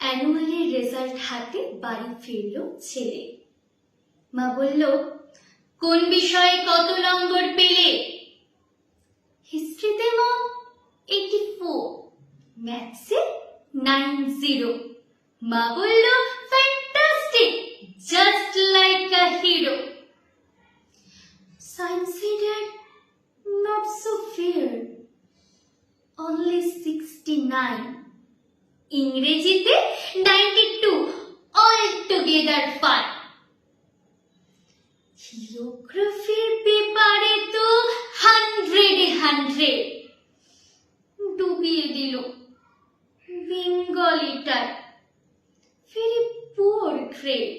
অ্যানুয়ালের result হাতে বাড়ি ফিরল ছেলে। মা বলল, কোন বিষয়ে কত নম্বর পেলে? হিস্ট্রিতে মম 84, ম্যাথসে 90। মা বলল, fantastic, just like a hero. সায়েন্সে dad not so fair, only 69। ইংরেজিতে 92, অল টুগেদার ফাইন। জিওগ্রাফির পেপারে তো 100 ডুবিয়ে দিল। বেঙ্গলিটার ভেরি পুয়ার গ্রেড।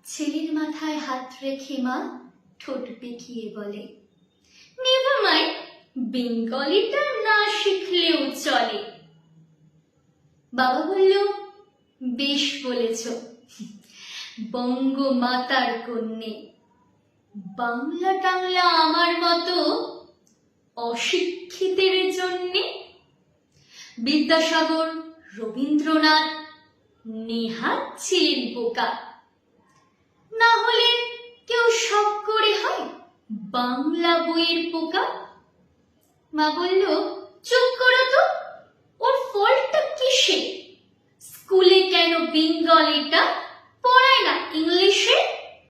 ছেলের মাথায় হাত রেখে মা ঠোঁট বেঁকিয়ে বলে, নেভার মাইন্ড, বেঙ্গলিটা না শিখলেও চলে। বাবা বলল, বেশ বলেছ, বঙ্গমাতার কন্যে। বাংলা টাংলা আমার মতো অশিক্ষিতের জন্যে। বিদ্যাসাগর, রবীন্দ্রনাথ নেহাত ছিলেন বোকা, না হলে কেউ শখ করে হয় বাংলা বইয়ের পোকা। মা বলল, চুপ করো তো, ওর ফল্টটা কিসে? স্কুলে কেন বেঙ্গলিটা